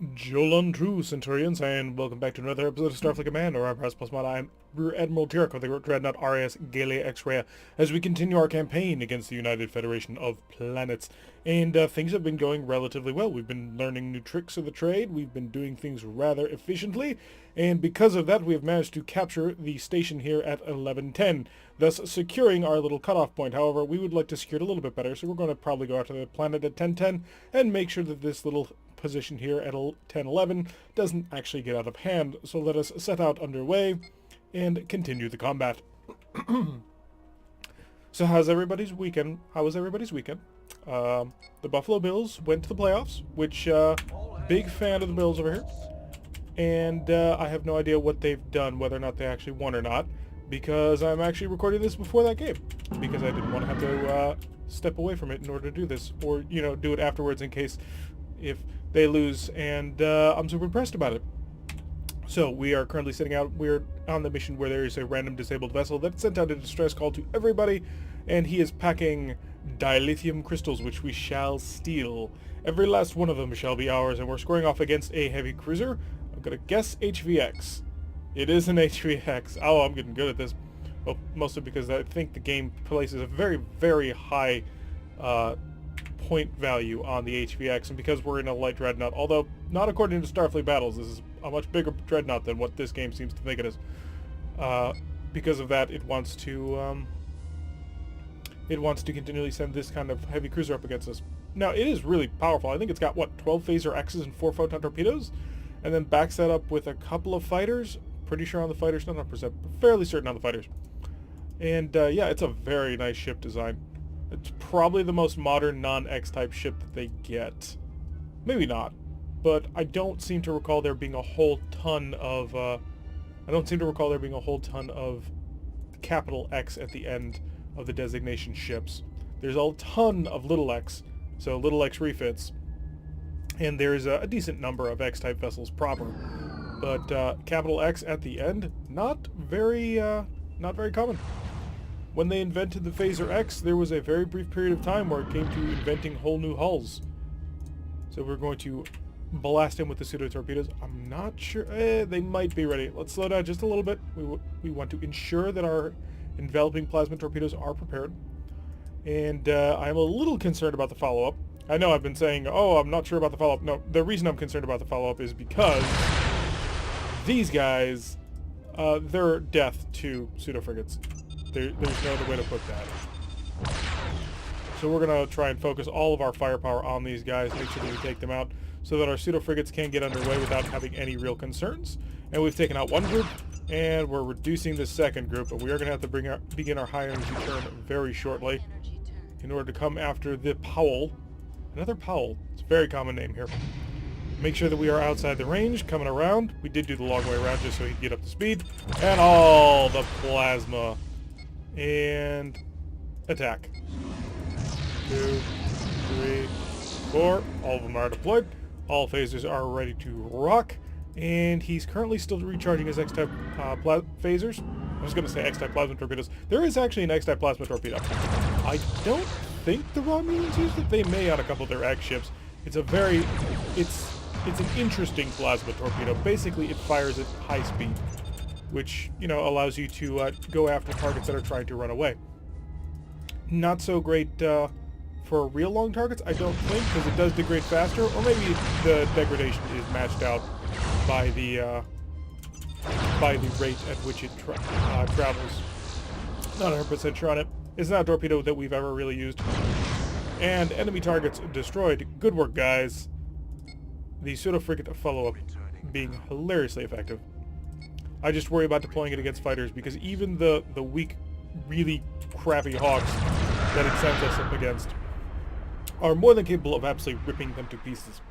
Jolan true, Centurions, and welcome back to another episode of Starfleet Command, or Orion Pirates Plus Mod. I'm Rear Admiral Tarek with the Dreadnought RAS Galea X-Ray as we continue our campaign against the United Federation of Planets. And things have been going relatively well. We've been learning new tricks of the trade, we've been doing things rather efficiently, and because of that we have managed to capture the station here at 1110, thus securing our little cutoff point. However, we would like to secure it a little bit better, so we're going to probably go after the planet at 1010 and make sure that this little position here at 1011 doesn't actually get out of hand. So let us set out underway and continue the combat. So how's everybody's weekend? How was everybody's weekend? The Buffalo Bills went to the playoffs, which big fan of the Bills over here. And I have no idea what they've done, whether or not they actually won or not, because I'm actually recording this before that game, because I didn't want to have to step away from it in order to do this, or do it afterwards in case if they lose, and I'm super impressed about it. So we are currently setting out. We're on the mission where there is a random disabled vessel that sent out a distress call to everybody, and he is packing dilithium crystals, which we shall steal. Every last one of them shall be ours, and we're scoring off against a heavy cruiser. I'm gonna guess HVX. It is an HVX. Oh, I'm getting good at this. Well, mostly because I think the game places a very, very high point value on the HVX, and because we're in a light dreadnought, although not according to Starfleet Battles, this is a much bigger dreadnought than what this game seems to think it is. Because of that, it wants to continually send this kind of heavy cruiser up against us. Now, it is really powerful. I think it's got, what, 12 phaser X's and 4 photon torpedoes, and then backs that up with a couple of fighters. Pretty sure on the fighters, not 100%, but fairly certain on the fighters. And yeah, it's a very nice ship design. It's probably the most modern non-X-type ship that they get. Maybe not, but I don't seem to recall there being a whole ton of capital X at the end of the designation ships. There's a ton of little X, so little X refits, and there's a decent number of X-type vessels proper, but capital X at the end, not very common. When they invented the Phaser X, there was a very brief period of time where it came to inventing whole new hulls. So we're going to blast in with the pseudo-torpedoes. I'm not sure. They might be ready. Let's slow down just a little bit. We want to ensure that our enveloping plasma torpedoes are prepared. And I'm a little concerned about the follow-up. I know I've been saying, oh, I'm not sure about the follow-up. No, the reason I'm concerned about the follow-up is because these guys, they're death to pseudo-frigates. There's no other way to put that. So we're going to try and focus all of our firepower on these guys, make sure that we take them out, so that our pseudo-frigates can get underway without having any real concerns. And we've taken out one group, and we're reducing the second group, but we are going to have to begin our high energy turn very shortly in order to come after the Powell. Another Powell. It's a very common name here. Make sure that we are outside the range, coming around. We did do the long way around just so he'd get up to speed. And all the plasma. And attack. 2, 3, 4. All of them are deployed. All phasers are ready to rock. And he's currently still recharging his X-type phasers. I was going to say X-type plasma torpedoes. There is actually an X-type plasma torpedo. I don't think the Romulans used it. They may on a couple of their X ships. It's a very... It's an interesting plasma torpedo. Basically, it fires at high speed, which, allows you to go after targets that are trying to run away. Not so great for real long targets, I don't think, because it does degrade faster, or maybe the degradation is matched out by the rate at which it travels. Not 100% sure on it. It's not a torpedo that we've ever really used. And enemy targets destroyed. Good work, guys. The pseudo-frigate follow-up being hilariously effective. I just worry about deploying it against fighters, because even the weak, really crappy hawks that it sends us up against are more than capable of absolutely ripping them to pieces.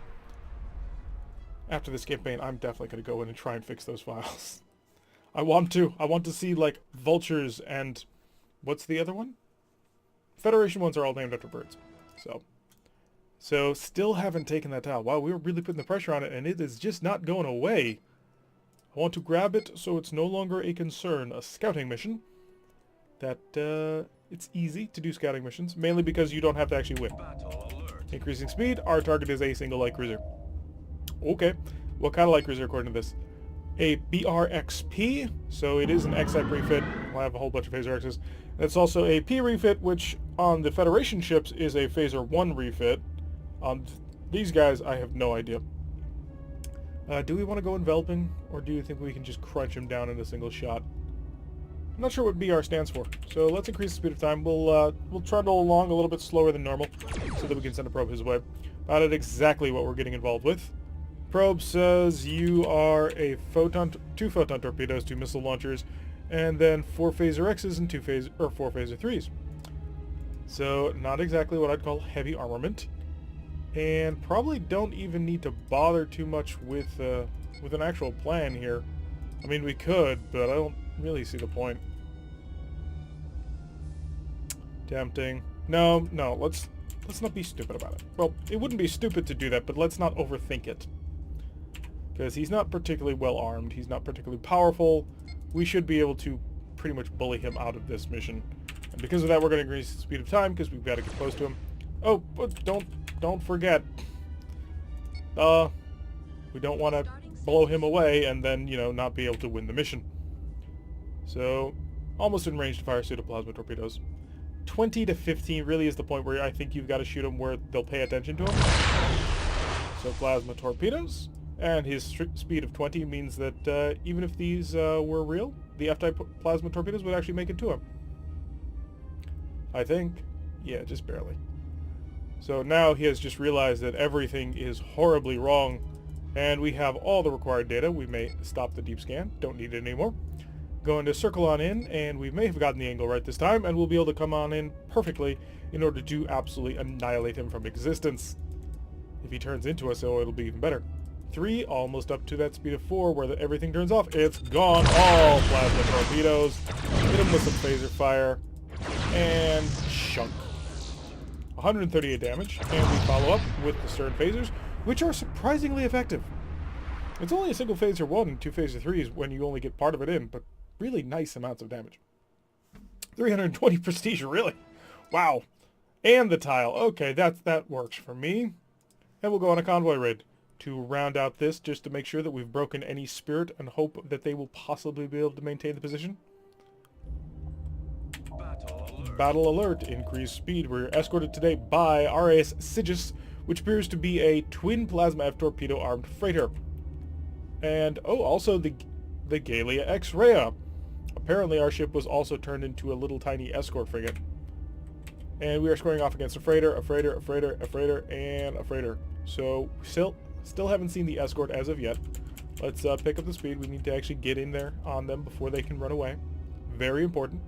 After this campaign, I'm definitely going to go in and try and fix those files. I want to see, like, vultures and... What's the other one? Federation ones are all named after birds. So still haven't taken that out. Wow, we were really putting the pressure on it, and it is just not going away. I want to grab it so it's no longer a concern. A scouting mission. That, it's easy to do scouting missions, mainly because you don't have to actually win. Increasing speed, our target is a single light cruiser. Okay. What kind of like cruiser according to this? A BRXP, so it is an X-type refit. We'll have a whole bunch of Phaser X's. It's also a P refit, which on the Federation ships is a Phaser 1 refit. On these guys, I have no idea. Do we want to go enveloping, or do you think we can just crunch him down in a single shot? I'm not sure what BR stands for, so let's increase the speed of time. We'll trundle along a little bit slower than normal, so that we can send a probe his way. About it exactly what we're getting involved with. Probe says you are a two photon torpedoes, 2 missile launchers, and then 4 Phaser X's and 4 Phaser 3s. So not exactly what I'd call heavy armament, and probably don't even need to bother too much with an actual plan here. I mean, we could, but I don't really see the point. Tempting. No, let's not be stupid about it. Well, it wouldn't be stupid to do that, but let's not overthink it. Because he's not particularly well armed, he's not particularly powerful. We should be able to pretty much bully him out of this mission. And because of that, we're going to increase the speed of time, because we've got to get close to him. Oh, but don't forget. We don't want to blow him away and then, you know, not be able to win the mission. So, almost in range to fire pseudoplasma torpedoes. 20 to 15 really is the point where I think you've got to shoot them where they'll pay attention to him. So plasma torpedoes, and his speed of 20 means that even if these were real, the F-type plasma torpedoes would actually make it to him. I think. Yeah, just barely. So now he has just realized that everything is horribly wrong, and we have all the required data. We may stop the deep scan. Don't need it anymore. Going to circle on in, and we may have gotten the angle right this time, and we'll be able to come on in perfectly in order to absolutely annihilate him from existence. If he turns into us, it'll be even better. 3, almost up to that speed of 4, where everything turns off. It's gone. All plasma torpedoes. Hit him with some phaser fire, and shunk. 138 damage, and we follow up with the stern phasers, which are surprisingly effective. It's only a single Phaser 1 and 2 Phaser 3s when you only get part of it in, but really nice amounts of damage. 320 prestige, really? Wow. And the tile. Okay, that works for me. And we'll go on a convoy raid to round out this, just to make sure that we've broken any spirit and hope that they will possibly be able to maintain the position. Battle alert. Increased speed. We're escorted today by RAS Sigus, which appears to be a twin plasma F-torpedo armed freighter. And, oh, also the Gallia X-Rea. Apparently our ship was also turned into a little tiny escort frigate. And we are squaring off against a freighter, a freighter, a freighter, a freighter, and a freighter. So, still haven't seen the escort as of yet. Let's pick up the speed. We need to actually get in there on them before they can run away. Very important.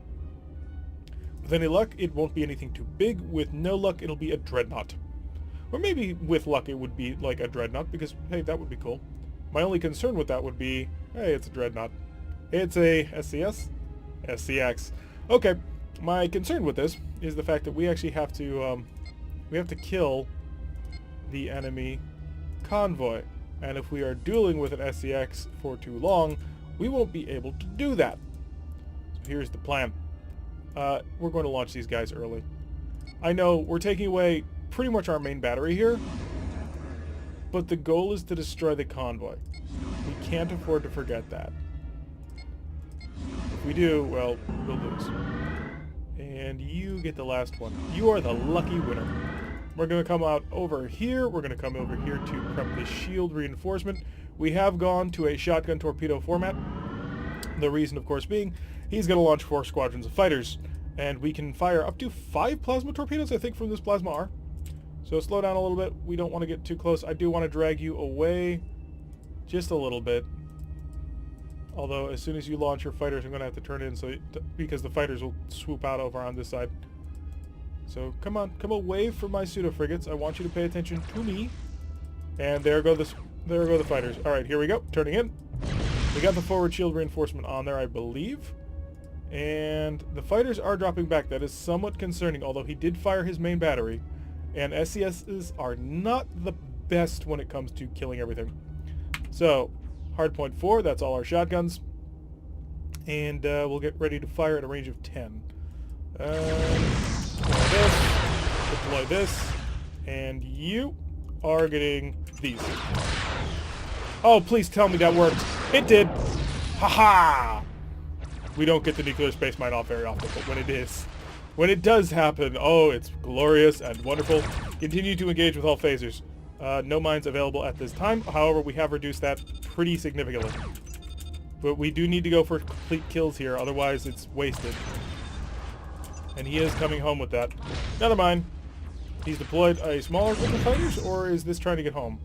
With any luck, it won't be anything too big. With no luck, it'll be a dreadnought. Or maybe with luck it would be like a dreadnought, because, hey, that would be cool. My only concern with that would be, hey, it's a dreadnought. It's a SCS? SCX. Okay, my concern with this is the fact that we actually have to kill the enemy convoy. And if we are dueling with an SCX for too long, we won't be able to do that. So here's the plan. We're going to launch these guys early. I know we're taking away pretty much our main battery here, but the goal is to destroy the convoy. We can't afford to forget that. If we do, well, we'll lose. And you get the last one. You are the lucky winner. We're going to come out over here. We're going to come over here to prep the shield reinforcement. We have gone to a shotgun torpedo format. The reason, of course, being he's going to launch 4 squadrons of fighters. And we can fire up to 5 plasma torpedoes, I think, from this plasma R. So slow down a little bit. We don't want to get too close. I do want to drag you away just a little bit. Although, as soon as you launch your fighters, I'm going to have to turn in because the fighters will swoop out over on this side. So come on, come away from my pseudo frigates. I want you to pay attention to me. And there go the fighters. All right, here we go. Turning in. We got the forward shield reinforcement on there, I believe. And the fighters are dropping back. That is somewhat concerning, although he did fire his main battery. And SCSs are not the best when it comes to killing everything. So, hardpoint 4, that's all our shotguns. And we'll get ready to fire at a range of 10. Deploy this, and you are getting these. Oh, please tell me that worked. It did. Ha-ha! We don't get the nuclear space mine off very often, but when it does happen, oh, it's glorious and wonderful. Continue to engage with all phasers. No mines available at this time. However, we have reduced that pretty significantly. But we do need to go for complete kills here, otherwise it's wasted. And he is coming home with that. Never mind. He's deployed a smaller group of fighters, or is this trying to get home?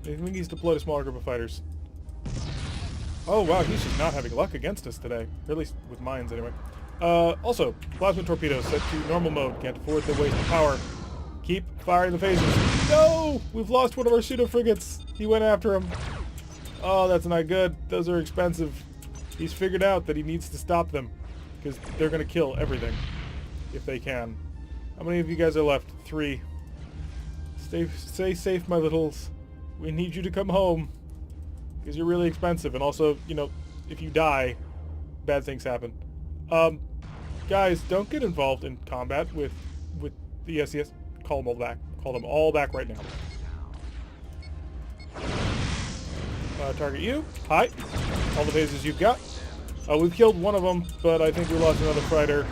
I think he's deployed a smaller group of fighters. Oh wow, he's just not having luck against us today. Or at least with mines, anyway. Also, plasma torpedoes set to normal mode. Can't afford the waste of power. Keep firing the phasers. No! We've lost one of our pseudo-frigates. He went after him. Oh, that's not good. Those are expensive. He's figured out that he needs to stop them. Because they're going to kill everything. If they can. How many of you guys are left? 3. Stay safe, my littles. We need you to come home. Because you're really expensive. And also, you know, if you die, bad things happen. Guys, don't get involved in combat with the SES. Call them all back. Call them all back right now. Target you. Hi. All the phases you've got. We've killed one of them, but I think we lost another fighter.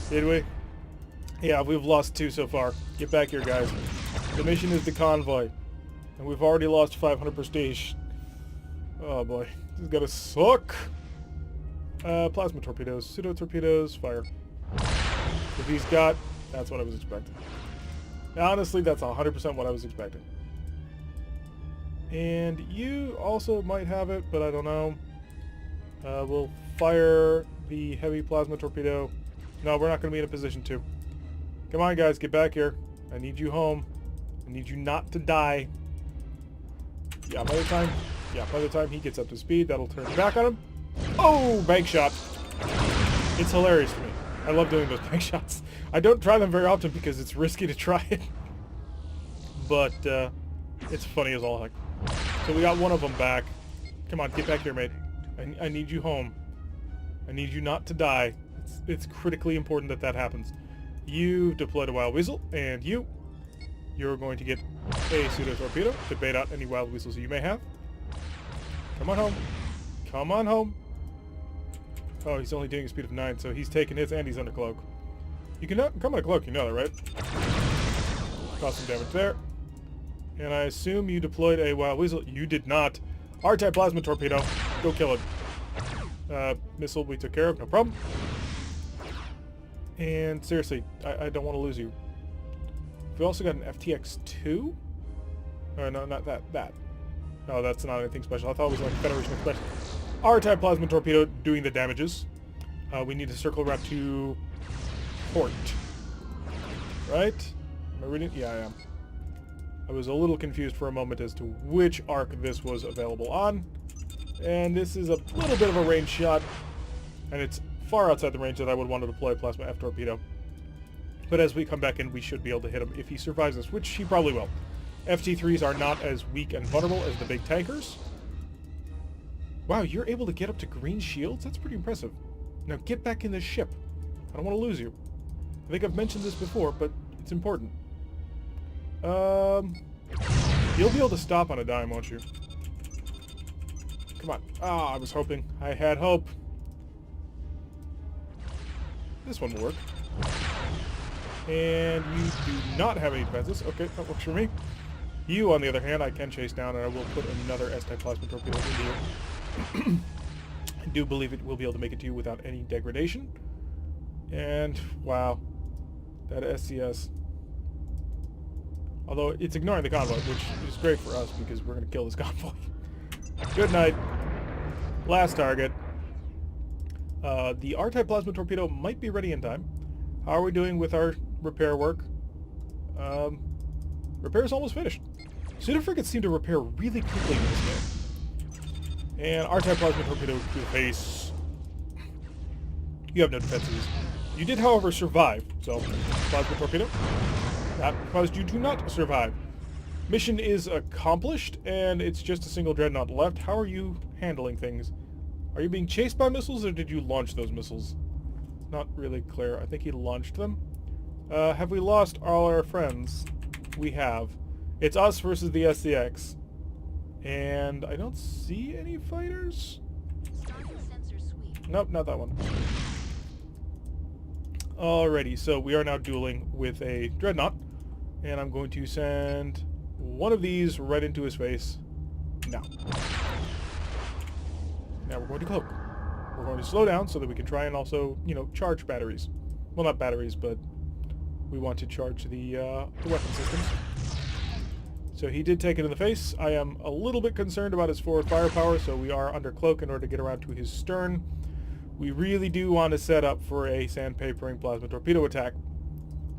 Did we? Yeah, we've lost 2 so far. Get back here, guys. The mission is the convoy. And we've already lost 500 prestige. Oh boy. This is gonna suck. Plasma torpedoes. Pseudo torpedoes. Fire. If he's got... That's what I was expecting. Honestly, that's 100% what I was expecting. And you also might have it, but I don't know. We'll fire the heavy plasma torpedo. No, we're not going to be in a position to. Come on, guys, get back here. I need you home. I need you not to die. Yeah, by the time he gets up to speed, that'll turn back on him. Oh, bank shot. It's hilarious to me. I love doing those bank shots. I don't try them very often because it's risky to try it. But it's funny as all heck. So we got one of them back. Come on, get back here, mate. I need you home. I need you not to die. It's critically important that that happens. You deployed a wild weasel, and you're going to get a pseudo torpedo to bait out any wild weasels you may have. Come on home. Come on home. Oh, he's only doing a speed of 9, so he's taking hits and he's under cloak. You can come under cloak, you know that, right? Cause some damage there. And I assume you deployed a wild weasel. You did not. R-type plasma torpedo. Go kill it. Missile we took care of, no problem. And seriously, I don't want to lose you. We also got an FTX-2? Or no, not that. No, that's not anything special. I thought it was like Federation Express. R-type plasma torpedo doing the damages. We need to circle around to port. Right? Am I reading? Yeah, I am. I was a little confused for a moment as to which arc this was available on. And this is a little bit of a range shot. And it's far outside the range that I would want to deploy a plasma F torpedo. But as we come back in, we should be able to hit him if he survives this, which he probably will. FT3s are not as weak and vulnerable as the big tankers. Wow, you're able to get up to green shields? That's pretty impressive. Now get back in this ship. I don't want to lose you. I think I've mentioned this before, but it's important. You'll be able to stop on a dime, won't you? Come on. Ah, I was hoping. I had hope. This one will work. And you do not have any defenses. Okay, that works for me. You, on the other hand, I can chase down, and I will put another S-type plasma torpedo into you. I do believe it will be able to make it to you without any degradation. And, wow. That SCS. Although, it's ignoring the convoy, which is great for us, because we're going to kill this convoy. Good night. Last target. The R-type plasma torpedo might be ready in time. How are we doing with our repair work? Repair is almost finished. Pseudo frigates seem to repair really quickly in this game. And R-type plasma torpedo to the face. You have no defenses. You did, however, survive. So, plasma torpedo. That caused you to not survive. Mission is accomplished, and it's just a single dreadnought left. How are you handling things? Are you being chased by missiles, or did you launch those missiles? Not really clear. I think he launched them. Have we lost all our friends? We have. It's us versus the SCX. And I don't see any fighters. Nope, not that one. Alrighty, so we are now dueling with a dreadnought. And I'm going to send one of these right into his face. Now. Now we're going to cloak. We're going to slow down so that we can try and also, you know, charge batteries. Well, not batteries, but we want to charge the weapon systems. So he did take it in the face. I am a little bit concerned about his forward firepower, so we are under cloak in order to get around to his stern. We really do want to set up for a sandpapering plasma torpedo attack.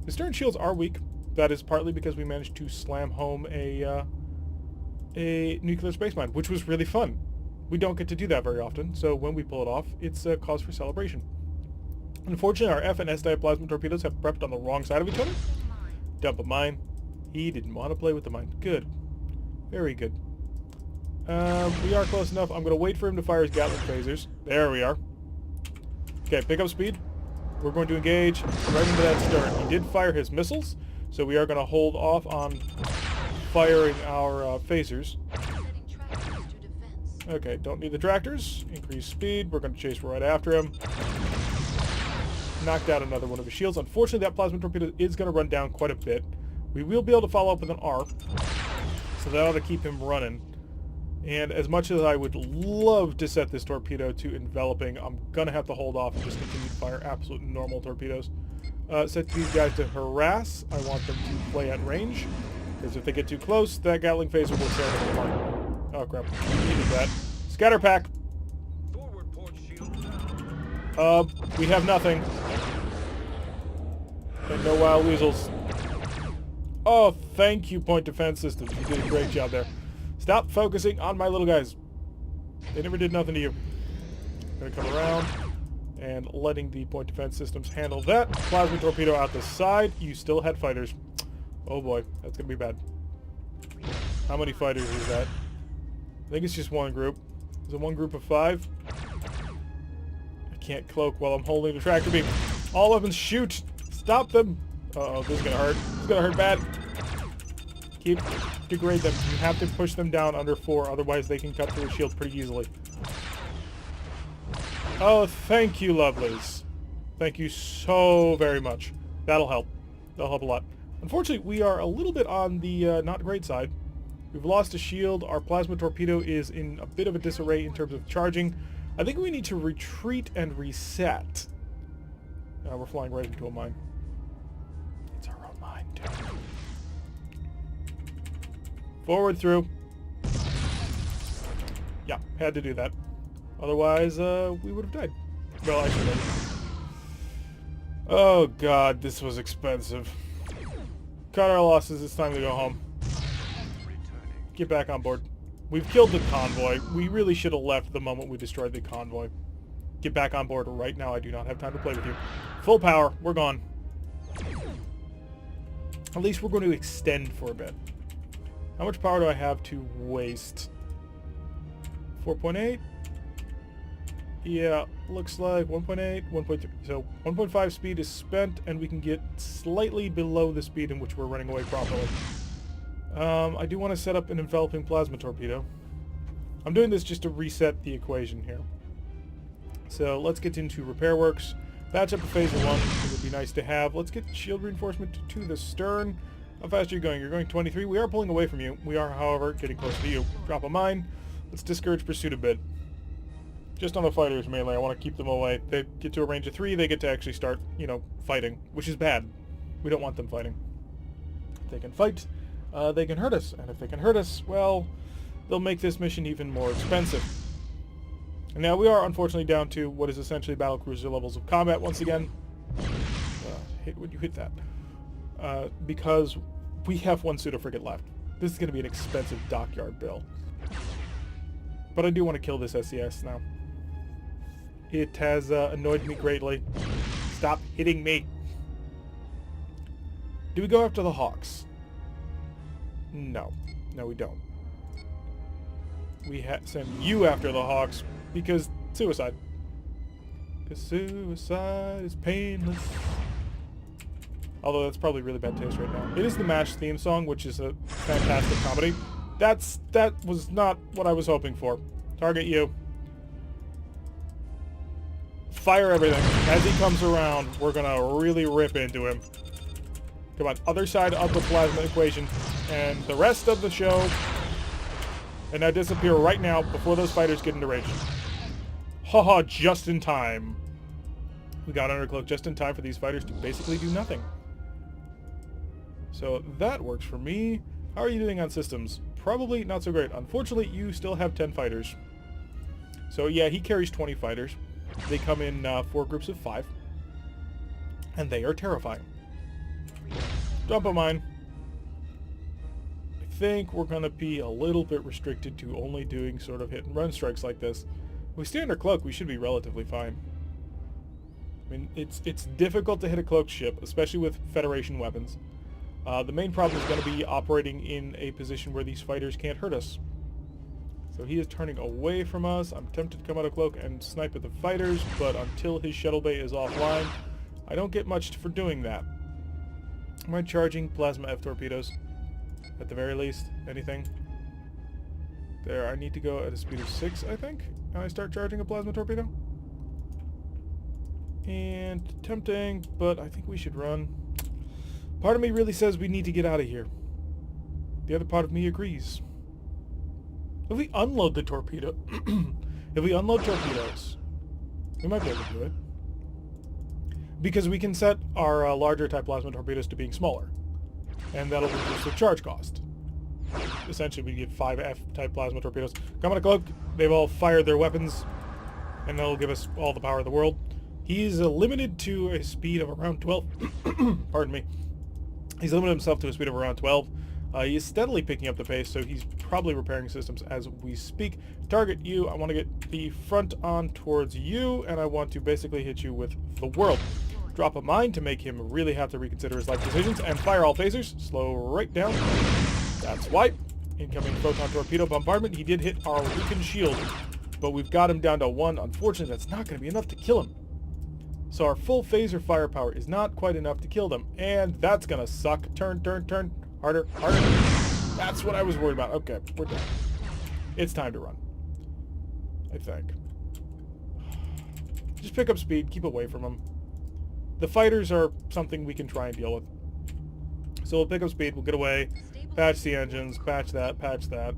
The stern shields are weak. That is partly because we managed to slam home a nuclear space mine, which was really fun. We don't get to do that very often, so when we pull it off, it's a cause for celebration. Unfortunately, our F and S-type plasma torpedoes have prepped on the wrong side of each other. Dump a mine. He didn't want to play with the mine. Good. Very good. We are close enough. I'm going to wait for him to fire his Gatling phasers. There we are. Okay, pick up speed. We're going to engage right into that stern. He did fire his missiles, so we are going to hold off on firing our phasers. Okay, don't need the tractors. Increase speed. We're going to chase right after him. Knocked out another one of his shields. Unfortunately, that plasma torpedo is going to run down quite a bit. We will be able to follow up with an ARP, so that ought to keep him running. And as much as I would love to set this torpedo to enveloping, I'm going to have to hold off and just continue to fire absolute normal torpedoes. Set these guys to harass. I want them to play at range, because if they get too close, that Gatling phaser will tear them apart. Oh crap, we needed that. Scatter pack! We have nothing. And no wild weasels. Oh, thank you, point defense systems. You did a great job there. Stop focusing on my little guys. They never did nothing to you. Gonna come around and letting the point defense systems handle that. Plasma torpedo out the side. You still had fighters. Oh boy, that's gonna be bad. How many fighters is that? I think it's just one group. Is it one group of 5? I can't cloak while I'm holding the tractor beam. All weapons shoot! Stop them! Uh-oh, this is gonna hurt. This is gonna hurt bad. Degrade them. You have to push them down under 4, otherwise they can cut through a shield pretty easily. Oh, thank you, lovelies. Thank you so very much. That'll help. That'll help a lot. Unfortunately, we are a little bit on the not great side. We've lost a shield. Our plasma torpedo is in a bit of a disarray in terms of charging. I think we need to retreat and reset. We're flying right into a mine. It's our own mine, too. Forward through. Yeah, had to do that. Otherwise, we would have died. Well, I should have. Oh god, this was expensive. Cut our losses, it's time to go home. Get back on board. We've killed the convoy. We really should have left the moment we destroyed the convoy. Get back on board right now. I do not have time to play with you. Full power. We're gone. At least we're going to extend for a bit. How much power do I have to waste? 4.8? Yeah, looks like 1.8, 1.3. So 1.5 speed is spent, and we can get slightly below the speed in which we're running away properly. I do want to set up an enveloping plasma torpedo. I'm doing this just to reset the equation here. So let's get into repair works. Patch up a phaser 1. It would be nice to have. Let's get shield reinforcement to the stern. How fast are you going? You're going 23. We are pulling away from you. We are, however, getting close to you. Drop a mine. Let's discourage pursuit a bit. Just on the fighters melee, I want to keep them away. They get to a range of 3, they get to actually start, you know, fighting, which is bad. We don't want them fighting. If they can fight, they can hurt us. And if they can hurt us, well, they'll make this mission even more expensive. And now we are unfortunately down to what is essentially battlecruiser levels of combat once again. Hate when you hit that. Because we have one pseudo-frigate left. This is going to be an expensive dockyard bill. But I do want to kill this SES now. It has annoyed me greatly. Stop hitting me. Do we go after the Hawks? No. No, we don't. We send you after the Hawks because suicide. Because suicide is painless. Although that's probably really bad taste right now. It is the MASH theme song, which is a fantastic comedy. That was not what I was hoping for. Target you. Fire everything. As he comes around, we're gonna really rip into him. Come on, other side of the plasma equation. And the rest of the show. And now disappear right now before those fighters get into range. Haha, just in time. We got under cloak just in time for these fighters to basically do nothing. So that works for me. How are you doing on systems? Probably not so great. Unfortunately, you still have 10 fighters. So yeah, he carries 20 fighters. They come in 4 groups of 5. And they are terrifying. Dump a mine. I think we're going to be a little bit restricted to only doing sort of hit and run strikes like this. If we stay under cloak, we should be relatively fine. I mean, it's difficult to hit a cloaked ship, especially with Federation weapons. The main problem is going to be operating in a position where these fighters can't hurt us. So he is turning away from us. I'm tempted to come out of cloak and snipe at the fighters, but until his shuttle bay is offline, I don't get much for doing that. Am I charging plasma F torpedoes? At the very least, anything? There, I need to go at a speed of 6, I think, and I start charging a plasma torpedo. And tempting, but I think we should run. Part of me really says we need to get out of here. The other part of me agrees. If we unload the torpedo, if we unload torpedoes, we might be able to do it. Because we can set our larger type plasma torpedoes to being smaller. And that'll reduce the charge cost. Essentially, we get 5 F-type plasma torpedoes. Come on a cloak. They've all fired their weapons. And that'll give us all the power of the world. He's limited to a speed of around 12. Pardon me. He's limited himself to a speed of around 12. He is steadily picking up the pace, so he's probably repairing systems as we speak. Target you. I want to get the front on towards you, and I want to basically hit you with the world. Drop a mine to make him really have to reconsider his life decisions, and fire all phasers. Slow right down. That's why. Incoming photon torpedo bombardment. He did hit our weakened shield, but we've got him down to 1. Unfortunately, that's not going to be enough to kill him. So our full phaser firepower is not quite enough to kill them, and that's going to suck. Turn, turn, turn. Harder, harder. That's what I was worried about. Okay, we're done. It's time to run. I think. Just pick up speed. Keep away from them. The fighters are something we can try and deal with. So we'll pick up speed. We'll get away. Patch the engines. Patch that. Patch that.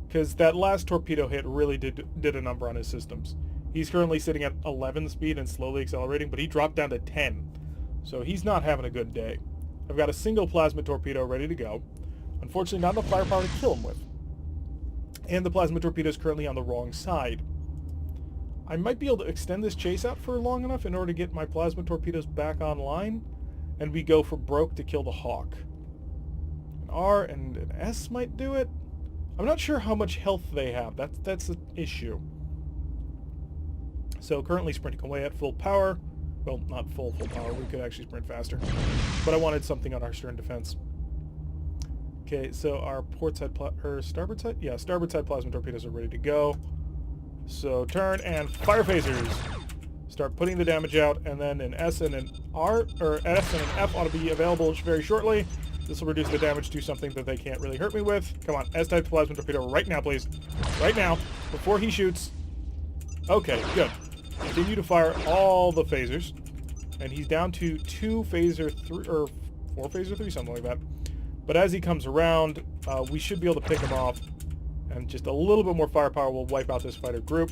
Because that last torpedo hit really did a number on his systems. He's currently sitting at 11 speed and slowly accelerating, but he dropped down to 10. So he's not having a good day. I've got a single plasma torpedo ready to go. Unfortunately, not enough firepower to kill him with. And the plasma torpedo is currently on the wrong side. I might be able to extend this chase out for long enough in order to get my plasma torpedoes back online, and we go for broke to kill the Hawk. An R and an S might do it. I'm not sure how much health they have. That's an issue. So currently sprinting away at full power. Well, not full power. We could actually sprint faster. But I wanted something on our stern defense. Okay, so our port side, or starboard side? Yeah, starboard side plasma torpedoes are ready to go. So turn and fire phasers. Start putting the damage out, and then an S and an R, or S and an F ought to be available very shortly. This will reduce the damage to something that they can't really hurt me with. Come on, S-type plasma torpedo right now, please. Right now, before he shoots. Okay, good. Continue to fire all the phasers. And he's down to 2 phaser 3, or 4 phaser 3, something like that. But as he comes around, we should be able to pick him off. And just a little bit more firepower will wipe out this fighter group.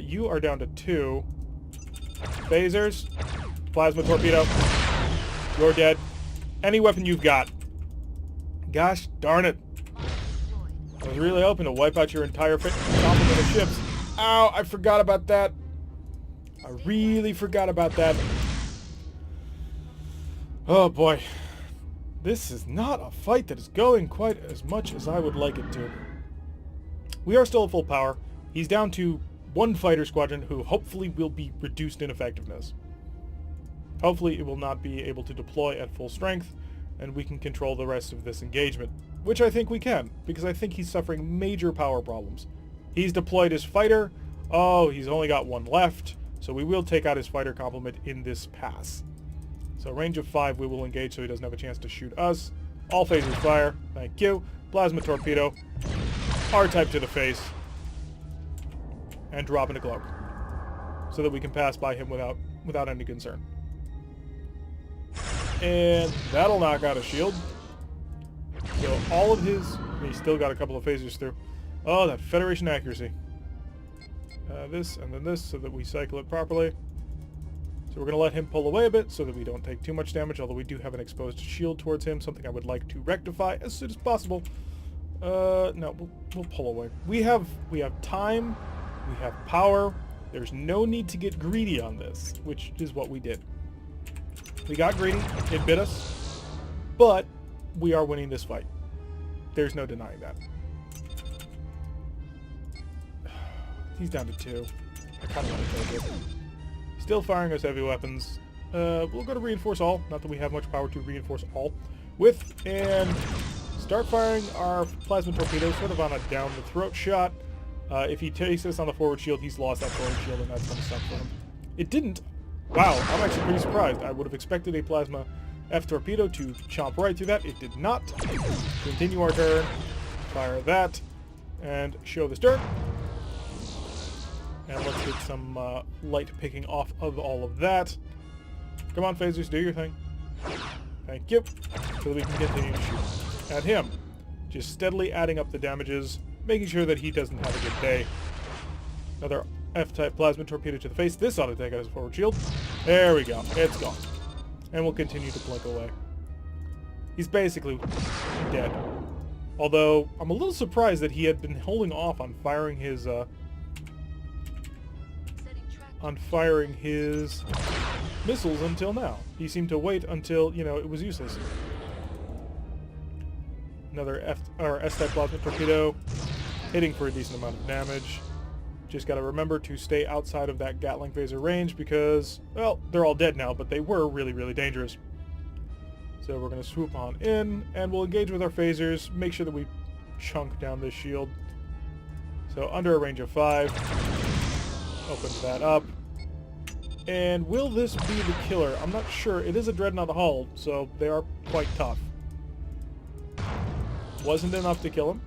You are down to 2. Phasers. Plasma torpedo. You're dead. Any weapon you've got. Gosh darn it. I was really hoping to wipe out your entire complement of ships. Ow, I forgot about that. I really forgot about that. Oh boy. This is not a fight that is going quite as much as I would like it to. We are still at full power. He's down to 1 fighter squadron who hopefully will be reduced in effectiveness. Hopefully it will not be able to deploy at full strength, and we can control the rest of this engagement. Which I think we can, because I think he's suffering major power problems. He's deployed his fighter. Oh, he's only got 1 left, so we will take out his fighter complement in this pass. So range of 5 we will engage so he doesn't have a chance to shoot us. All phasers fire. Thank you. Plasma torpedo. R-type to the face. And drop in a cloak. So that we can pass by him without any concern. And that'll knock out a shield. So all of his... He's still got a couple of phasers through. Oh, that Federation accuracy. This and then this so that we cycle it properly. So we're going to let him pull away a bit so that we don't take too much damage, although we do have an exposed shield towards him, something I would like to rectify as soon as possible. No, we'll pull away. We have time, we have power. There's no need to get greedy on this, which is what we did. We got greedy, it bit us, but we are winning this fight. There's no denying that. He's down to 2. I kind of want to take it. Still firing us heavy weapons. We'll go to reinforce all. Not that we have much power to reinforce all with. And start firing our plasma torpedoes sort of on a down-the-throat shot. If he takes us on the forward shield, he's lost that forward shield, and that's going to suck for him. It didn't. Wow, I'm actually pretty surprised. I would have expected a plasma F torpedo to chomp right through that. It did not. Continue our turn. Fire that. And show the stern. And let's get some light picking off of all of that. Come on, phasers, do your thing. Thank you. So that we can continue to shoot at him. Just steadily adding up the damages, making sure that he doesn't have a good day. Another F-type plasma torpedo to the face. This ought to take out his forward shield. There we go. It's gone. And we'll continue to blink away. He's basically dead. Although, I'm a little surprised that he had been holding off on firing his missiles until now. He seemed to wait until, you know, it was useless. Another S-type plasma torpedo, hitting for a decent amount of damage. Just got to remember to stay outside of that Gatling phaser range because, well, they're all dead now, but they were really, really dangerous. So we're going to swoop on in, and we'll engage with our phasers, make sure that we chunk down this shield. So under a range of 5, open that up. And will this be the killer? I'm not sure. It is a Dreadnought hull, so they are quite tough. Wasn't enough to kill him.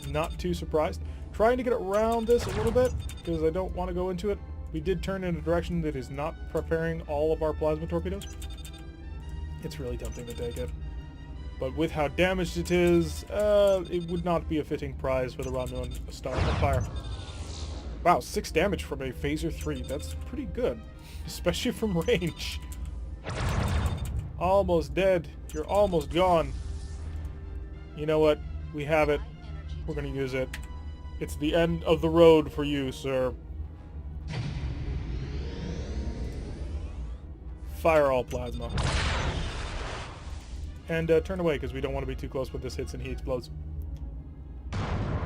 Not too surprised. Trying to get around this a little bit, because I don't want to go into it. We did turn in a direction that is not preparing all of our plasma torpedoes. It's really tempting to take it. But with how damaged it is, it would not be a fitting prize for the Romulan Star Empire. Wow, 6 damage from a Phaser 3. That's pretty good, especially from range. Almost dead. You're almost gone. You know what? We have it. We're going to use it. It's the end of the road for you, sir. Fire all plasma. And turn away, because we don't want to be too close when this hits and he explodes.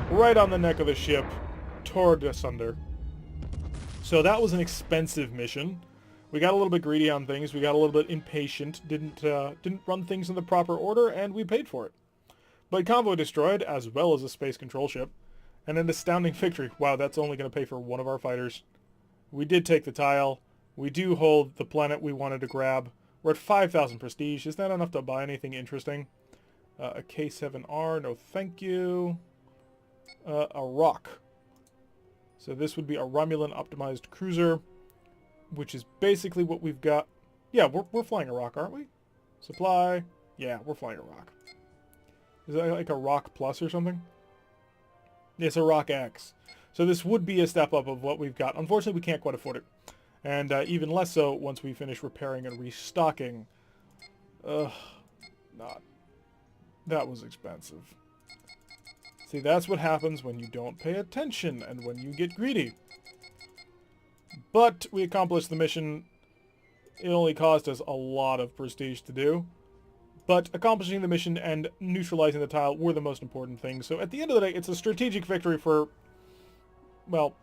Right on the neck of the ship. Toward asunder. So that was an expensive mission. We got a little bit greedy on things. We got a little bit impatient. Didn't run things in the proper order, and we paid for it. But convoy destroyed, as well as a space control ship. And an astounding victory. Wow, that's only going to pay for one of our fighters. We did take the tile. We do hold the planet we wanted to grab. We're at 5,000 prestige. Is that enough to buy anything interesting? A K7R, no thank you. A rock. So this would be a Romulan optimized cruiser, which is basically what we've got. Yeah, we're flying a rock, aren't we? Supply. Yeah, we're flying a rock. Is that like a rock plus or something? It's a rock X. So this would be a step up of what we've got. Unfortunately, we can't quite afford it. And even less so once we finish repairing and restocking. That was expensive. See, that's what happens when you don't pay attention and when you get greedy. But we accomplished the mission. It only cost us a lot of prestige to do. But accomplishing the mission and neutralizing the tile were the most important things. So at the end of the day, it's a strategic victory for, well,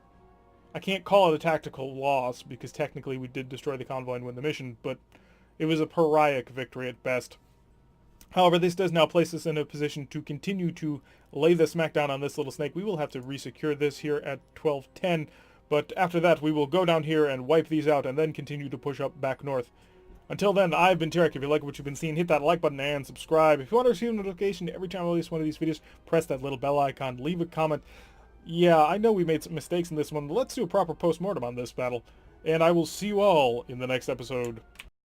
I can't call it a tactical loss because technically we did destroy the convoy and win the mission, but it was a pariahic victory at best. However, this does now place us in a position to continue to lay the smackdown on this little snake. We will have to resecure this here at 1210, but after that we will go down here and wipe these out and then continue to push up back north. Until then, I've been Tarek. If you like what you've been seeing, hit that like button and subscribe. If you want to receive a notification every time I release one of these videos, press that little bell icon, leave a comment. Yeah, I know we made some mistakes in this one, but let's do a proper post-mortem on this battle. And I will see you all in the next episode.